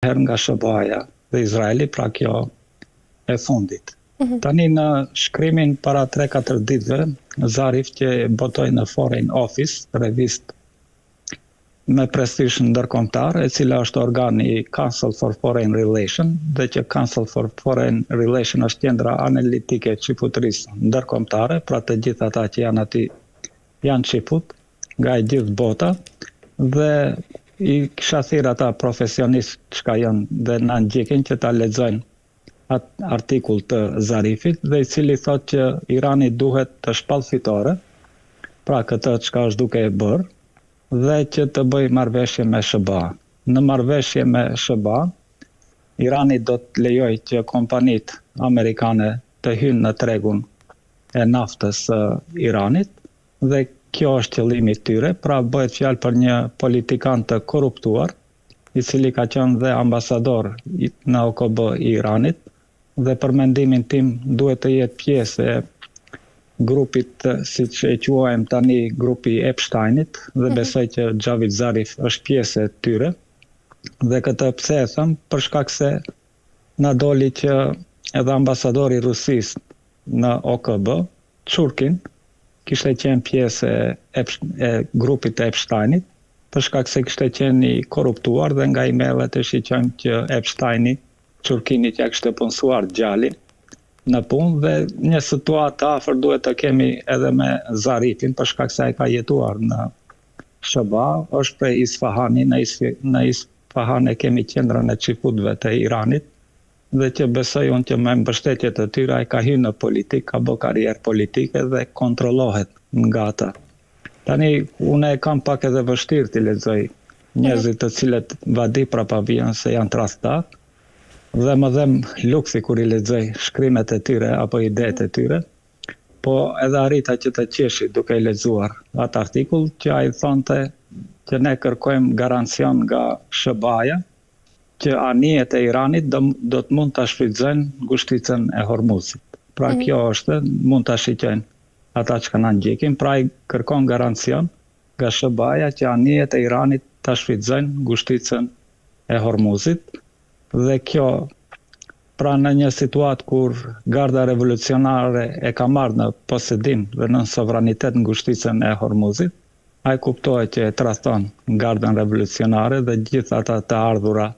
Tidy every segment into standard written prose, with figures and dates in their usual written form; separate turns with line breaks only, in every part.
herë nga SBA-ja dhe Izraeli, pra kjo e fundit. Tani në shkrimin para 3-4 ditëve, Zarif që botoi në Foreign Office, revist me prestish ndërkombëtar, e cila është organ i Council for Foreign Relations, dhe që Council for Foreign Relations është qendra analitike e çifutërisë ndërkombëtare, pra të gjithë ata që janë aty janë çifut nga e gjithë bota, dhe i kisha thirrë ata profesionistë që janë dhe na ndjekin që ta lexojnë atë artikull të Zarifit, dhe i cili thotë që Irani duhet të shpallë fitore, pra këtë çka është duke e bërë, dhe që të bëj marrëveshje me SBA. Në marrëveshje me SBA, Irani do të lejoj që kompanitë amerikane të hynë në tregun e naftës së Iranit, dhe kjo është qëllimi i tyre, pra bëhet fjalë për një politikan të korruptuar, i cili ka qenë dhe ambasador në OKB i Iranit, dhe për mendimin tim duhet të jetë pjesë e grupit, si që e quajmë tani grupi Epsteinit, dhe besoj që Xhavid Zarif është pjesë e tyre, dhe këtë pse e them, për shkak se na doli që edhe ambasadori i Rusisë në OKB, Churkin, kishte qenë pjesë e grupit të Epsteinit, për shkak se kishte qenë i korruptuar, dhe nga emailët e shiqojmë që Epsteini, Churkini që ja kishte punësuar djalin në punë, dhe një situatë afër duhet të kemi edhe me Zarifin, për shkak se ai ka jetuar në SBA, është prej Isfahani, në Isfahan e kemi qendrën e çifutëve të Iranit, dhe që besoj unë që me mbështetje të tyre ai ka hyrë në politikë, ka bërë karrierë politike dhe kontrollohet nga ata. Tani unë e kam pak edhe vështirë të lexoj njerëzit të cilët vadi prapa vijën se janë tradhtar, dhe më dhem luksi kur i lexoj shkrimet e tyre apo idetë e tyre, po edhe arrita që të qeshi duke i lexuar atë artikull, që ai thonte që ne kërkojmë garancion nga SBA-ja që anijet e Iranit do të mund ta shfrytëzojnë ngushticën e Hormuzit. Pra kjo është, mund ta shiqojnë ata që na ndjekin, pra ai kërkon garancion nga SBA-ja që anijet e Iranit ta shfrytëzojnë ngushticën e Hormuzit. Dhe kjo, pra në një situatë kur garda revolucionare e ka marrë në posedim dhe në sovranitet ngushticën e Hormuzit, ai kuptohet që e tradhton gardën revolucionare dhe gjithë ata të ardhura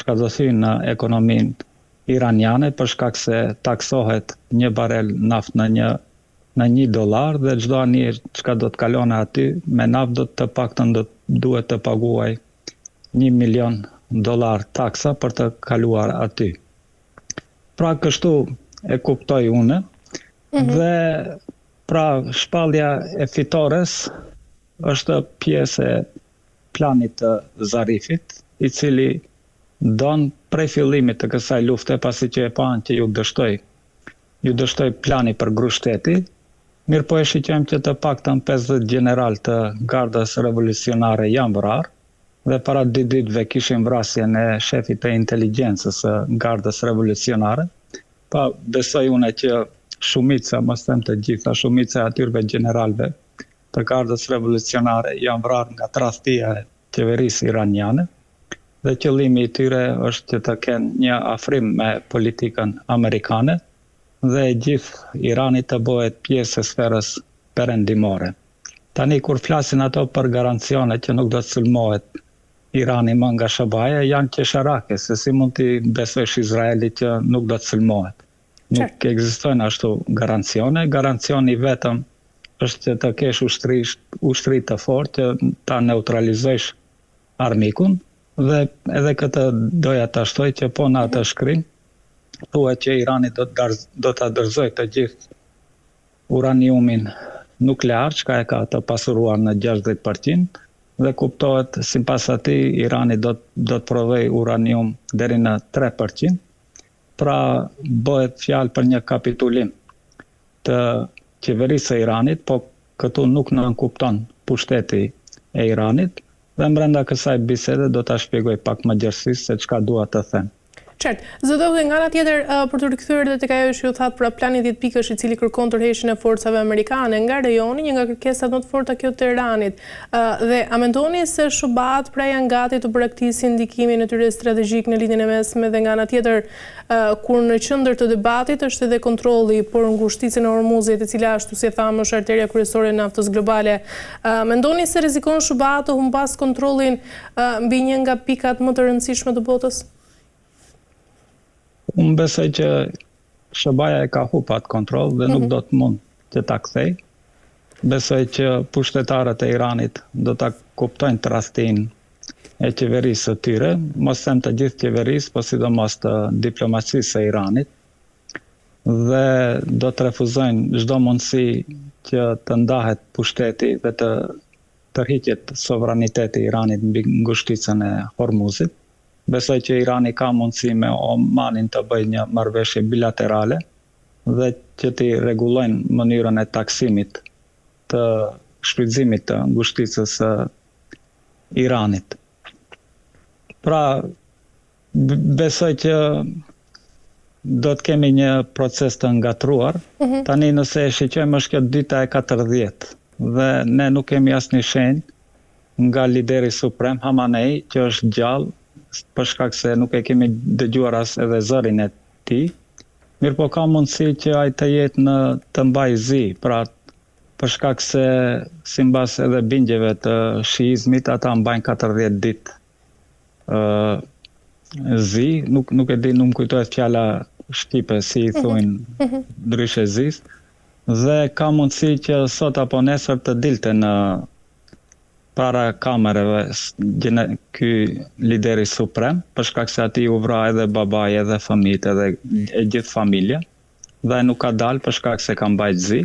që do hyjnë në ekonominë iraniane, për shkak se taksohet një barel naft në $1, dhe çdo anije që do të kalon aty me naft do të paktën duhet të paguaj $1 milion taksa për të kaluar aty. Pra kështu e kuptoj unë, dhe pra shpallja e fitores është pjesë e planit të Zarifit, i cili don prej fillimit të kësaj lufte, pasi që e panë që ju dështoi plani për grushteti, mirë po e shiqojmë që të paktën 50 general të gardës revolucionare janë vrarë, dhe para 2 ditëve kishim vrasjen e shefit të inteligjencës së gardës revolucionare, pa besoj unë që shumica, mos them të gjitha, shumica e atyre generalëve të gardës revolucionare janë vrarë nga tradhtia e qeverisë iraniane, dhe qëllimi i tyre është që të kenë një afrim me politikën amerikane, dhe gjithë Irani të bëhet pjesë e sferës perëndimore. Tani kur flasin ato për garancione që nuk do të sulmohet Irani më nga SBA-ja, janë qesharake, se si mund t'i besosh Izraelit që nuk do të sulmohet. Nuk ekzistojnë ashtu garancione. Garancioni vetëm është që të kesh ushtri të fortë, që ta neutralizosh armikun, dhe edhe këtë doja ta shtoj që po në atë shkrim, thuhet që Irani do ta dorëzojë të gjithë uraniumin nuklear, që e ka të pasuruar në 60%, dhe kuptohet sipas atij Irani do të prodhoj uranium deri në 3%. Pra bëhet fjalë për një kapitulim të qeverisë së Iranit, po këtu nuk nënkupton pushteti e Iranit, dhe brenda kësaj bisede do ta shpjegoj pak më gjerësisht se çka dua të them.
Qartë, zëdovë nga ana tjetër për të rikthyer edhe tek ajo që ju thatë pra plani 10 pikësh i cili kërkon tërheqjen e forcave amerikane nga rajoni, një nga kërkesat më të forta kjo të Iranit. Dhe a mendoni se SHBA-t pra janë gati të braktisin ndikimin e tyre strategjik në lidhjen e mesme dhe nga ana tjetër kur në qendër të debatit është edhe kontrolli për ngushticën e Hormuzit, e cila ashtu si e thamë është arteria kryesore e naftës globale. Mendoni se rrezikon SHBA të humpas kontrollin mbi një nga pikat më të rëndësishme të botës?
Unë besoj që SHBA-ja e ka hupat kontrol dhe nuk do të mund që ta kthej. Besoj që pushtetarët e Iranit do ta kuptojnë tradhtinë e qeverisë së tyre, mos them të gjithë qeverisë, po sidomos të diplomacisë së Iranit, dhe do të refuzojnë çdo mundësi që të ndahet pushteti dhe të tërhiqet sovraniteti i Iranit mbi ngushticën e Hormuzit. Besoj që Irani ka mundësi me Omanin të bëjë një marrëveshje bilaterale dhe që t'i rregullojnë mënyrën e taksimit të shfrytëzimit të ngushticës së Iranit. Pra, besoj që do të kemi një proces të ngatruar. Tani nëse e shiqojmë është kjo dita e 40 dhe ne nuk kemi asnjë shenjë nga lideri suprem Khamenei që është gjallë, për shkak se nuk e kemi dëgjuar as edhe zërin e tij. Mirë po ka mundësi që ai të jetë në të mbaj zi, pra për shkak se simbas edhe bingjeve të shiizmit ata mbajnë 40 ditë zi, nuk e di, nuk më kujtohet fjala shqipe si i thuajnë ndryshe zis, dhe ka mundësi që sot apo nesër të dilte në para kamerave ky lideri suprem, për shkak se atij u vra edhe babai edhe fëmijët edhe e gjithë familja, dhe nuk ka dalë për shkak se ka mbajt zi,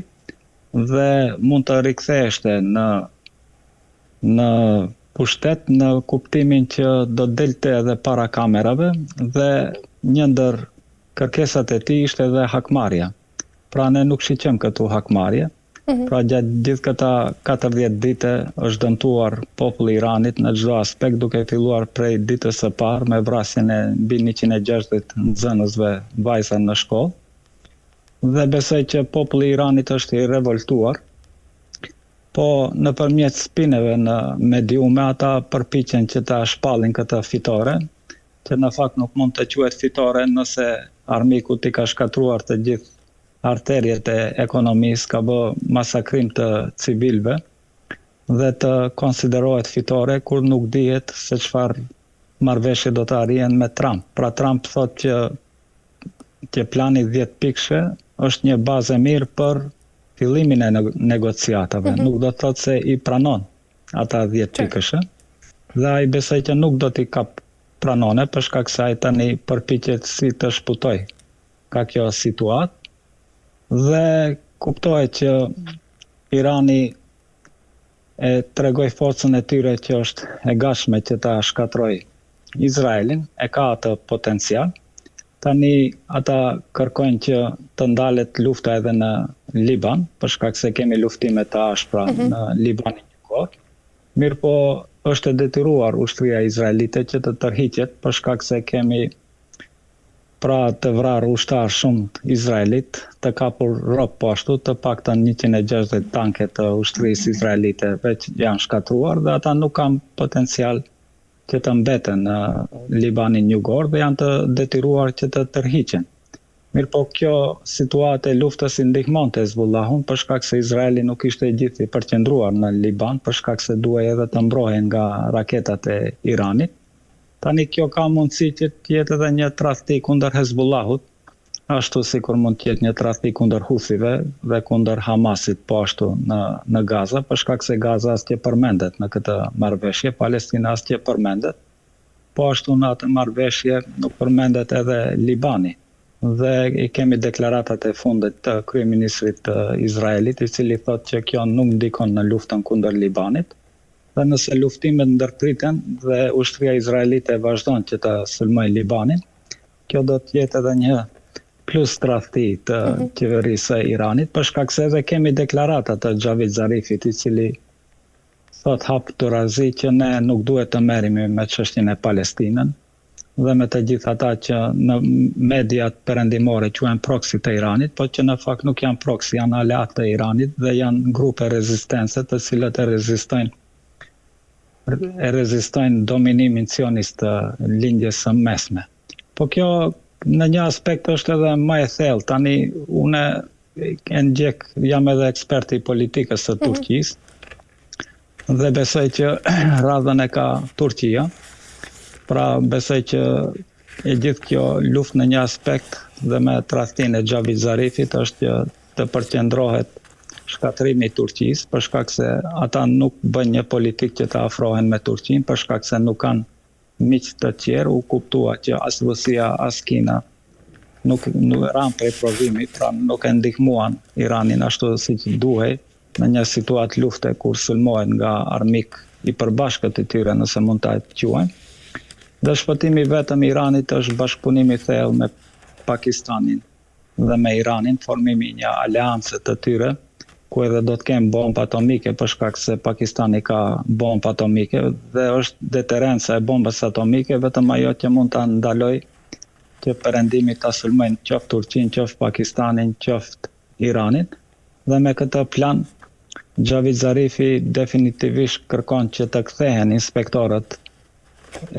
dhe mund të riktheheshte në pushtet në kuptimin që do delte edhe para kamerave, dhe një ndër kërkesat e tij ishte edhe hakmarrja. Pra ne nuk shiqem këtu hakmarrje. Pra gjatë gjithë këta 40 dite është dëmtuar populli i Iranit në çdo aspekt, duke filluar prej ditës së parë me vrasjen e mbi 160 nxënësve vajza në shkollë. Dhe besoj që populli i Iranit është i revoltuar, po nëpërmjet spineve në mediume ata përpiqen që ta shpallin këtë fitore, që në fakt nuk mund të quhet fitore nëse armiku t'i ka shkatruar të gjithë arterjet e ekonomisë, ka bë masakrim të civilëve dhe të konsiderohet fitore kur nuk dihet se çfarë marrëveshje do të arrihen me Trump. Pra Trump thotë që plani 10 pikëshve është një bazë e mirë për fillimin e negociatave. Nuk do të thotë se i pranon ata 10 pikëshve. Dhe ai besoj që nuk do t'i kap pranone për shkak se ai tani përpiqet si të shputoj ka kjo situatë. Dhe kuptohet që Irani e tregoi forcën e tyre që është e gatshme që ta shkatroj Izraelin, e ka atë potencial. Tani ata kërkojnë që të ndalet lufta edhe në Liban, për shkak se kemi luftime të ashpra në Libanin një kohë. Mirë po është e detyruar ushtria izraelite që të tërhiqet për shkak se kemi pra të vrarë ushtar shumë Izraelit, të kapur rob po ashtu, të paktën 160 tanke të ushtrisë izraelite veç janë shkatruar dhe ata nuk kanë potencial që të mbeten në Libanin jugor dhe janë të detyruar që të tërhiqen. Mirë po kjo situatë e luftës i ndihmonte Hezbollahun për shkak se Izraeli nuk ishte gjithë i përqendruar në Liban për shkak se duhej edhe të mbrohen nga raketat e Iranit. Tani kjo ka mundësi që të jetë edhe një tradhti kundër Hezbollahut, ashtu sikur mund të jetë një tradhti kundër Huthive dhe kundër Hamasit po ashtu në Gaza, për shkak se Gaza asgjë përmendet në këtë marrëveshje, Palestina asgjë përmendet. Po ashtu në atë marrëveshje nuk përmendet edhe Libani. Dhe i kemi deklaratat e fundit të kryeministrit të Izraelit, i cili thotë që kjo nuk ndikon në luftën kundër Libanit. Dhe nëse luftimet ndërpriten dhe ushtria izraelite vazhdon që të sulmojë Libanin, kjo do të jetë edhe një plus tradhti të qeverisë së Iranit, për shkak se edhe kemi deklarata të Xhavid Zarifit, i cili thot hap Turazi që ne nuk duhet të merremi me çështjen e Palestinën, dhe me të gjithë ata që në mediat perëndimore quhen proxy të Iranit, po që në fakt nuk janë proxy, janë aleat të Iranit dhe janë grupe rezistence të cilët e rezistojnë dominimin sionist të lindjes së mesme. Po kjo në një aspekt është edhe më e thellë. Tani unë jam edhe ekspert i politikës së Turqisë dhe besoj që radhën e ka Turqia. Pra besoj që e gjithë kjo luftë në një aspekt dhe me tradhtinë e Xhavit Zarifit është që të përqendrohet shkatrimi i Turqisë, për shkak se ata nuk bën një politikë që të afrohen me Turqinë, për shkak se nuk kanë miq të tjerë, u kuptua që as Rusia as Kina nuk ran prej provimit, pra nuk e ndihmuan Iranin ashtu siç duhej në një situatë lufte kur sulmohen nga armik i përbashkët të tyre, nëse mund ta quajmë. Dhe shpëtimi vetëm i Iranit është bashkëpunimi i thellë me Pakistanin dhe me Iranin, formimi një aleance të tyre, ku edhe do të kemë bombë atomike për shkak se Pakistani ka bombë atomike dhe është deterenca e bombës atomike vetëm ajo që mund ta ndaloj që perëndimi ta sulmojnë qoftë Turqinë, qoftë Pakistanin, qoftë Iranin. Dhe me këtë plan Xhavit Zarifi definitivisht kërkon që të kthehen inspektorët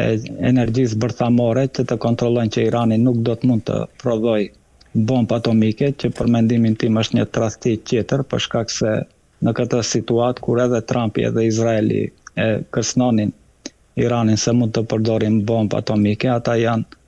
e energjisë bërthamore që të kontrollojnë që Irani nuk do të mund të prodhojë bombë atomike, që për mendimin tim është një tradhti tjetër, për shkak se në këtë situatë kur edhe Trumpi edhe Izraeli e kërcënonin Iranin se mund të përdorin bombë atomike, ata janë